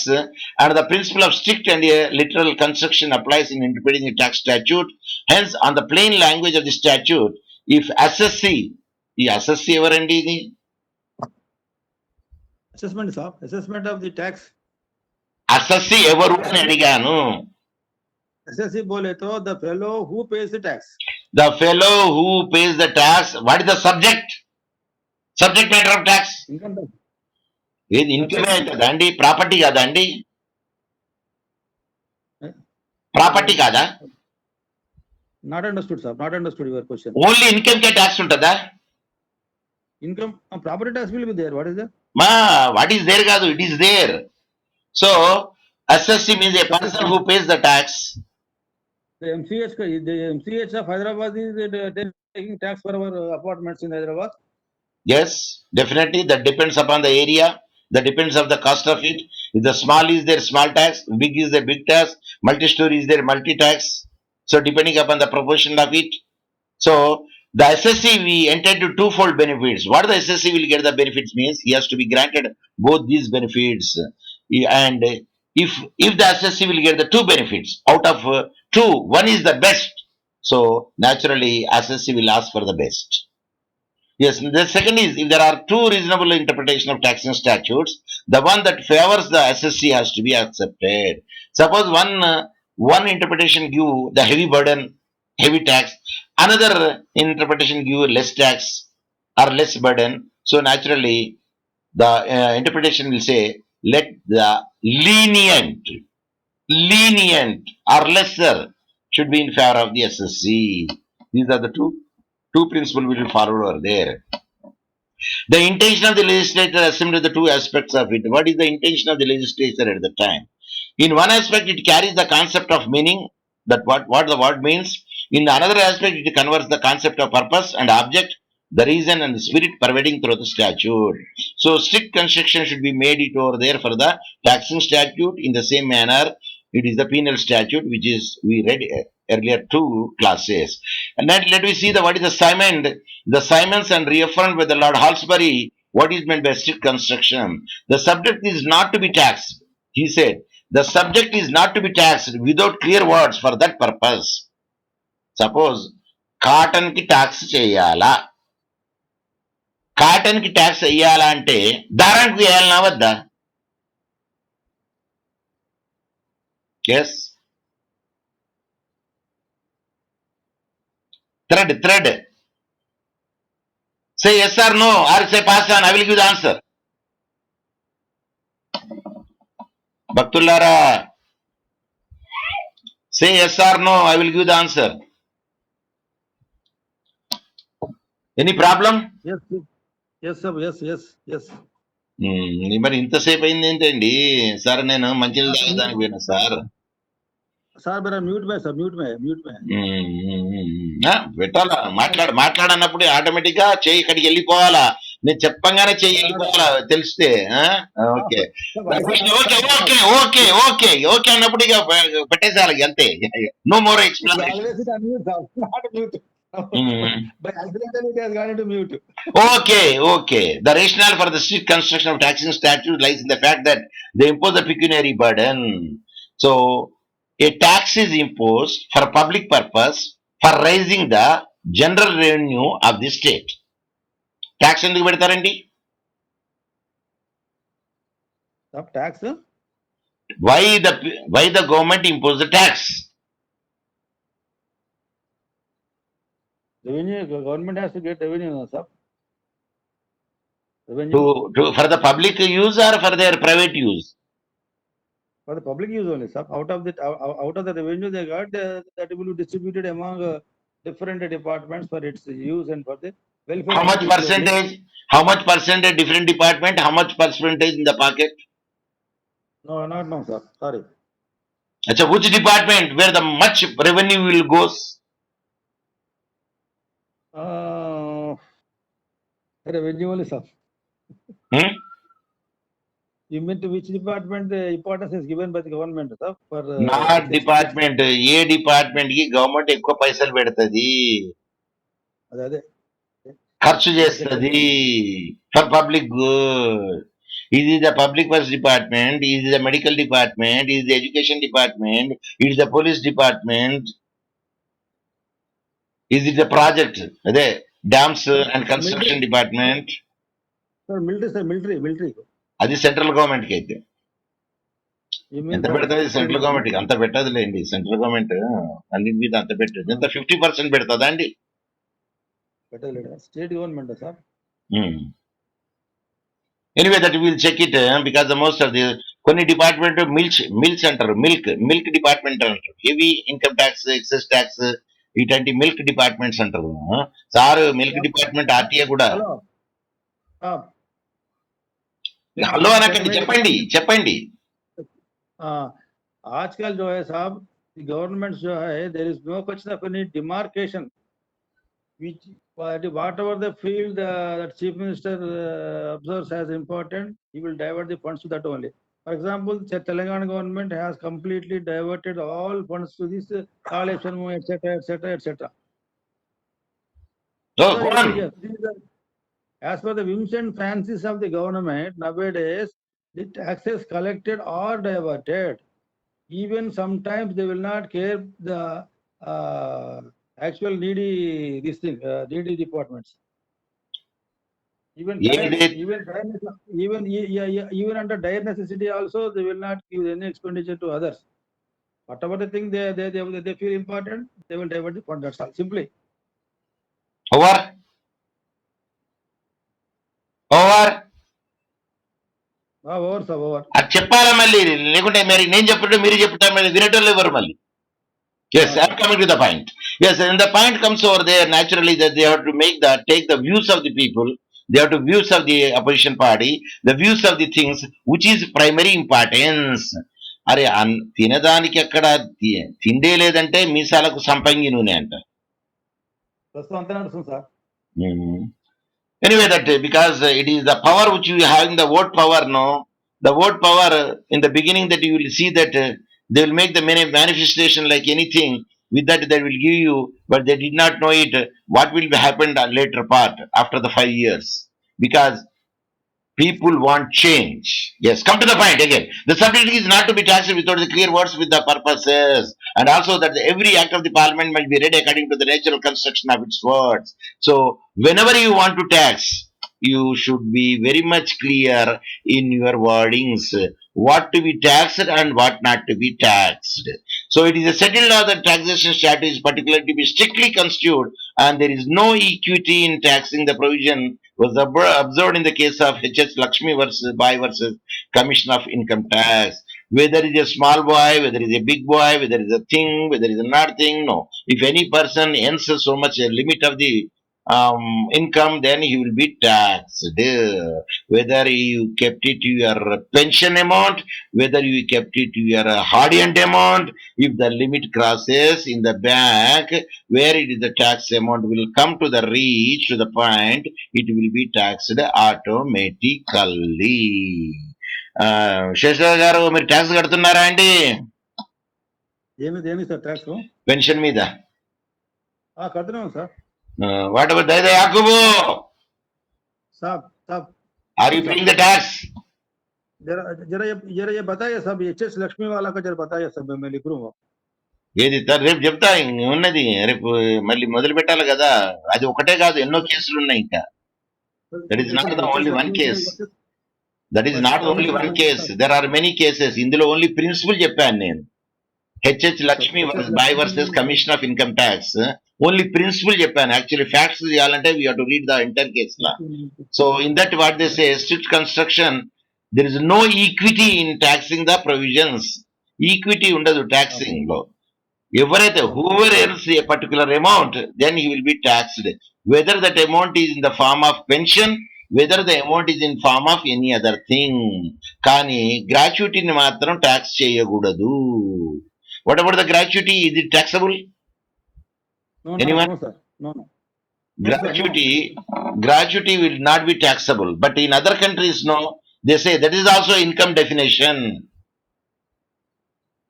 S1: and the principle of strict and literal construction applies in interpreting a tax statute. Hence, on the plain language of the statute, if assessee, ఈ assessee ఎవరండి ఇది?
S2: Assessment, sir. Assessment of the tax.
S1: assessee ఎవరు అని అడిగాను.
S2: Assessee बोले तो the fellow who pays the tax.
S1: The fellow who pays the tax. What is the subject? Subject matter of tax.
S2: Income tax.
S1: ఏది ఇన్కమే అవుతుందా అండి? ప్రాపర్టీ కాదా అండి? ప్రాపర్టీ కాదా?
S2: Not understood, sir. Not understood your question.
S1: Only income K tax ఉంటుందా?
S2: Income, property tax will be there. What is that?
S1: మా what is there కాదు, it is there. So assessee means a person who pays the tax.
S2: The MCH of Hyderabad is taking tax for our apartments in Hyderabad.
S1: Yes, definitely that depends upon the area, that depends of the cost of it. If the small is there, small tax, big is there, big tax, multi-story is there, multi-tax. So depending upon the proportion of it. So the assessee we entitled to twofold benefits. What the assessee will get the benefits means he has to be granted both these benefits. And if the assessee will get the two benefits out of two, one is the best. So naturally assessee will ask for the best. Yes, the second is if there are two reasonable interpretation of taxing statutes, the one that favors the assessee has to be accepted. Suppose one interpretation give the heavy burden, heavy tax, another interpretation give less tax or less burden. So naturally, the interpretation will say let the lenient or lesser should be in favor of the assessee. These are the two principles we will follow over there. The intention of the legislature assumed the two aspects of it. What is the intention of the legislature at the time? In one aspect, it carries the concept of meaning, that what the word means. In another aspect, it converts the concept of purpose and object, the reason and the spirit pervading through the statute. So strict construction should be made it over there for the taxing statute. In the same manner, it is the penal statute, which is we read earlier two classes. And then let me see the what is the Simons and reaffirmed by the Lord Halsbury what is meant by strict construction. The subject is not to be taxed. He said, the subject is not to be taxed without clear words for that purpose. Suppose cotton కి tax చేయాలా, cotton కి tax వేయాలా అంటే దారానికి వేయాలనా వద్దా? Yes, thread say yes or no or say pass on. I will give the answer. భక్తులారా, say yes or no, I will give the answer. Any problem?
S2: Yes, yes, sir. Yes.
S1: మరి ఇంతసేపు అయింది ఏంటండి సార్? నేను మంచిగా తాగడానికి పోయినా sir.
S2: Sir मेरा म्यूट में सर, म्यूट में
S1: పెట్టాలా? మాట్లాడన్నప్పుడు ఆటోమేటిక్ గా చెయ్యి ఇక్కడికి వెళ్ళిపోవాలా. నేను చెప్పంగానే చెయ్యి వెళ్ళిపోవాలా తెలిస్తే. Okay okay okay okay okay okay అన్నప్పుడు ఇక పెట్టేసాలి అంతే. No more explanation. Okay. The rationale for the strict construction of taxing statute lies in the fact that they impose a pecuniary burden. So, a tax is imposed for public purpose for raising the general revenue of the state. Tax ఎందుకు పెడతారండి?
S2: Tax?
S1: Why the government impose the tax?
S2: Revenue, government has to get revenue, sir. Revenue.
S1: For the public use or for their private use?
S2: For the public use only, sir. Out of the revenue they got, that will be distributed among different departments for its use and for the welfare.
S1: How much percentage? How much percentage different department? How much percentage in the pocket?
S2: No, not no, sir. Sorry.
S1: Achha, which department where the much revenue will goes?
S2: Revenue only, sir. You mean to which department the importance is given by the government, sir, for
S1: not
S2: this statutes?
S1: Department, A department కి government ఎక్కువ పైసలు పెడుతుంది,
S2: అదే
S1: ఖర్చు
S2: education
S1: చేస్తుంది for public good. ఇది the public works department, ఇది the medical department, ఇది ద ఎడ్యుకేషన్ డిపార్ట్మెంట్, ఇది ద పోలీస్ డిపార్ట్మెంట్, ఇది ద ప్రాజెక్ట్, అదే dams and
S2: military,
S1: construction department.
S2: sir, military.
S1: అది సెంట్రల్ గవర్నమెంట్ కి అయితే
S2: You mean
S1: ఎంత
S2: for
S1: పెడుతుంది,
S2: state
S1: సెంట్రల్
S2: government?
S1: గవర్నమెంట్ కి అంత పెట్టదులేండి. సెంట్రల్ గవర్నమెంట్ అన్నిటి మీద అంత పెట్టదు, ఎంత 50% పెడుతుందా అండి.
S2: State government, sir.
S1: Anyway that will check it, because the most of the కొన్ని డిపార్ట్మెంట్ మిల్స్ అంటారు, మిల్క్ డిపార్ట్మెంట్ అంటారు, heavy income tax, excess tax, ఇటువంటి మిల్క్ డిపార్ట్మెంట్స్ అంటారు. సార్ మిల్క్ డిపార్ట్మెంట్ ఆర్టీఏ కూడా.
S2: Hello.
S1: హలో అనకండి, చెప్పండి చెప్పండి.
S2: आजकल जो है साहब गवर्नमेंट जो है there is no question of any demarcation which whatever the field that chief minister observes as important, he will divert the funds to that only. For example, Telangana government has completely diverted all funds to this college, etc.
S1: So, go on.
S2: As per the whims and fancies of the government nowadays, the taxes collected are diverted. Even sometimes they will not care the actual needy needy departments. Even under dire necessity also, they will not give any expenditure to others. Whatever the thing they feel important, they will divert the fund. That's all. Simply.
S1: Over. అది చెప్పాలా మళ్ళీ, లేకుంటే మరి నేను చెప్తుంటే మీరు చెప్తా, మళ్ళీ వినటోళ్ళు ఎవరు మళ్ళీ. Yes, I'm coming to the point. Yes, and the point comes over there naturally that they have to take the views of the people, they have to views of the opposition party, the views of the things which is primary importance. అరే తినదానికి అక్కడ తిండే లేదంటే మీసాలకు సంపంగి నూనె అంట. Anyway, that because it is the power which you have in the vote power, no, the vote power in the beginning that you will see that they will make the manifestation like anything. With that they will give you, but they did not know it. What will be happened later part after the 5 years? Because people want change. Yes, come to the point again. The subject is not to be taxed without the clear words with the purposes, and also that every act of the parliament must be read according to the natural construction of its words. So, whenever you want to tax, you should be very much clear in your wordings what to be taxed and what not to be taxed. So, it is a settled law that taxation statute is particularly to be strictly construed, and there is no equity in taxing. The provision was observed in the case of H.S. Lakshmi versus Commission of Income Tax. Whether it is a small boy, whether it is a big boy, whether it is a thing, whether it is a not thing, no. If any person earns so much a limit of the income, then he will be taxed. Whether you kept it to your pension amount, whether you kept it to your hard-earned amount, if the limit crosses in the bank, where it is the tax amount will come to the reach to the point, it will be taxed automatically. Sesha Rao గారు, మీరు tax కడుతున్నారా అండి?
S2: ఏమి sir tax?
S1: Pension మీద
S2: కడుతున్నాం sir.
S1: What about దైద యాకూబు?
S2: సాబ్
S1: are you paying the tax?
S2: जरा ये बताइए साहब, एचएस लक्ष्मी वाला का जरा बताइए साहब, मैं लिख रहा हूँ.
S1: ఏది సార్? రేపు చెప్తా, ఉన్నది రేపు మళ్ళీ మొదలు పెట్టాలి కదా. అది ఒకటే కాదు, ఎన్నో కేసులు ఉన్నాయి ఇంకా. That is not the only one case. That is not only one case, there are many cases. ఇందులో ఓన్లీ ప్రిన్సిపల్ చెప్పాను నేను. HH Lakshmi Bai versus commission of income tax, only principle చెప్పాను. యాక్చువల్లీ ఫ్యాక్ట్స్ చేయాలంటే we have to read the entire case law. So in that what they say, strict construction, there is no equity in taxing the provisions. Equity ఉండదు taxing లో. ఎవరైతే whoever earns a particular amount, then he will be taxed, whether that amount is in the form of pension, whether the amount is in form of any other thing. కానీ గ్రాట్యుటీని మాత్రం tax చేయకూడదు. What about the gratuity? Is it taxable? Anyone?
S2: No, sir. No.
S1: Gratuity will not be taxable, but in other countries, no. They say that is also income definition.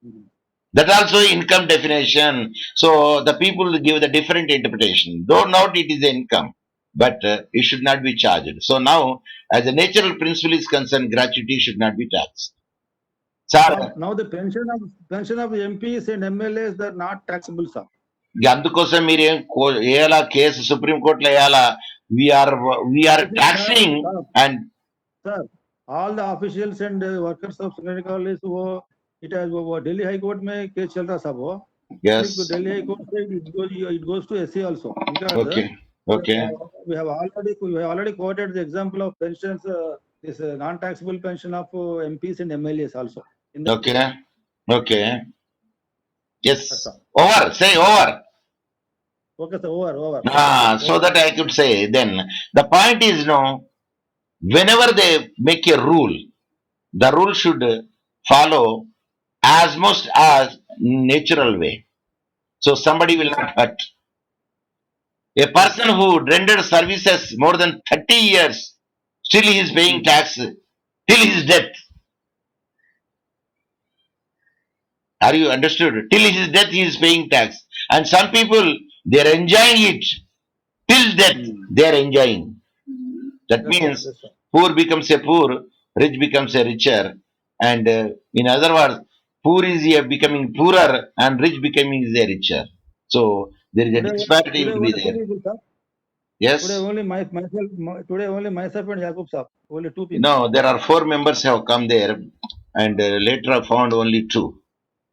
S2: Mhm.
S1: That also income definition. So the people give the different interpretation. Though not it is income, but it should not be charged. So now, as a natural principle is concerned, gratuity should not be taxed. Sir,
S2: Now the pension of MPs and MLAs, they're not taxable, sir.
S1: అందుకోసం మీరేం వేయాలా case supreme కోర్టులో వేయాలా? We're we're
S2: Yes, sir,
S1: taxing
S2: sir,
S1: and
S2: sir. All the officials and workers of secondary college, वो it has वो Delhi High Court में case चल रहा सब वो.
S1: yes,
S2: If Delhi High Court said it goes to SC also, because
S1: okay, okay,
S2: we have already quoted the example of pensions, this non-taxable pension of MPs and MLAs also. In the
S1: okay, okay, yes,
S2: That's all.
S1: over, say over.
S2: Okay, sir, over.
S1: So that I could say, then the point is, no, whenever they make a rule, the rule should follow as most as natural way. So somebody will not hurt. A person who rendered services more than 30 years, still he is paying tax till his death. Are you understood? Till his death he is paying tax. And some people, they are enjoying it. Till death they are enjoying. That means
S2: Yes, sir.
S1: poor becomes a poor, rich becomes a richer. And in other words, poor is becoming poorer and rich becoming a richer. So there is a disparity
S2: Today
S1: will be
S2: only
S1: there.
S2: two people, sir.
S1: Yes.
S2: Today only today only myself and Yakub, sir. Only two people.
S1: No, there are 4 members have come there, and later I found only 2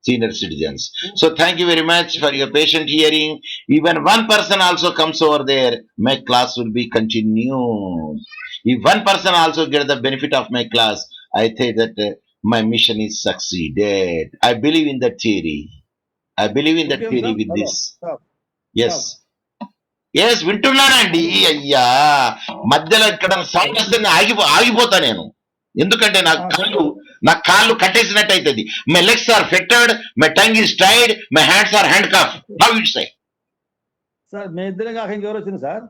S1: senior citizens. So thank you very much for your patient hearing. Even one person also comes over there, my class will be continued. If one person also get the benefit of my class, I think that my mission is succeeded. I believe in that theory. I believe in that
S2: Okay,
S1: theory
S2: sir.
S1: with
S2: Hello.
S1: this.
S2: Stop.
S1: Yes. Yes వింటున్నానండి. అయ్యా, మధ్యలో ఇక్కడ sound వస్తే ఆగిపోతా నేను. ఎందుకంటే నా కాళ్ళు కట్టేసినట్టు అవుతుంది. My legs are affected, my tongue is tied, my hands are handcuff. How it say?
S2: Sir మీ ఇద్దరే కాక ఇంకెవరు వచ్చింది సార్?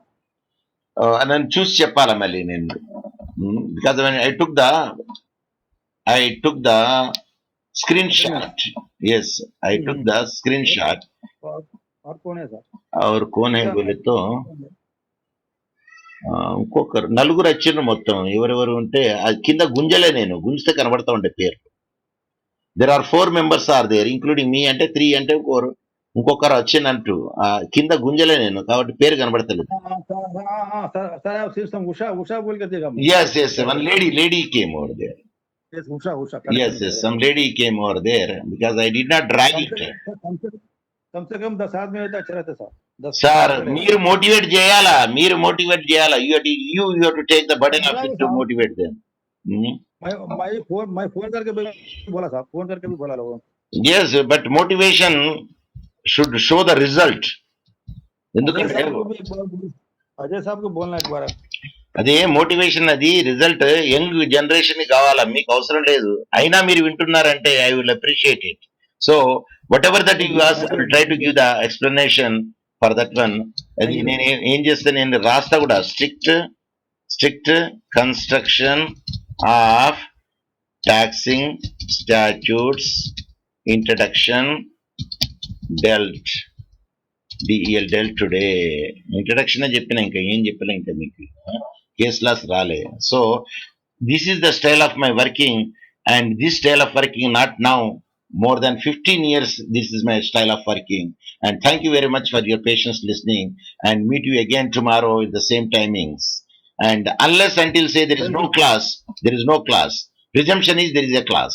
S1: నన్ను చూసి చెప్పాలా మళ్ళీ నేను? Because I took the screenshot. Yes, I took the screenshot.
S2: और कौन है सर?
S1: और कौन है बोले तो ఇంకొకరు నలుగురు వచ్చిండ్రు మొత్తం. ఎవరెవరు ఉంటే అది కింద గుంజలే, నేను గుంజితే కనబడతా ఉండే పేరు. There are 4 members are there, including me. అంటే 3 అంటే ఇంకొకరు వచ్చిందంటూ కింద గుంజలే నేను, కాబట్టి పేరు కనబడతలేదు.
S2: उषा बोल के देगा.
S1: Yes, one lady came over there.
S2: Yes, Usha.
S1: Yes, some lady came over there because I did not drag it.
S2: कम से कम 10 आदमी होता अच्छा रहता सर.
S1: సార్ మీరు మోటివేట్ చేయాలా, you have to take the burden of it to motivate them.
S2: मैं phone करके भी बोला साहब, फोन करके भी बोला लोगों.
S1: Yes, but motivation should show the result. ఎందుకంటే
S2: अजय साहब को बोलना एक बार.
S1: అదే మోటివేషన్, అది రిజల్ట్ యంగ్ జనరేషన్ కి కావాలా, మీకు అవసరం లేదు. అయినా మీరు వింటున్నారంటే I will appreciate it. So whatever that you ask, I will try to give the explanation for that one. అది నేను ఏం చేస్తే నేను రాస్తా కూడా, strict construction of taxing statutes introduction dealt dealt today. Introduction చెప్పిన, ఇంకా ఏం చెప్పినా, ఇంకా మీకు కేస్ లాస్ రాలే. So this is the style of my working, and this style of working not now, more than 15 years this is my style of working. And thank you very much for your patience listening, and meet you again tomorrow at the same timings. And unless until say there is no class, resumption is there is a class.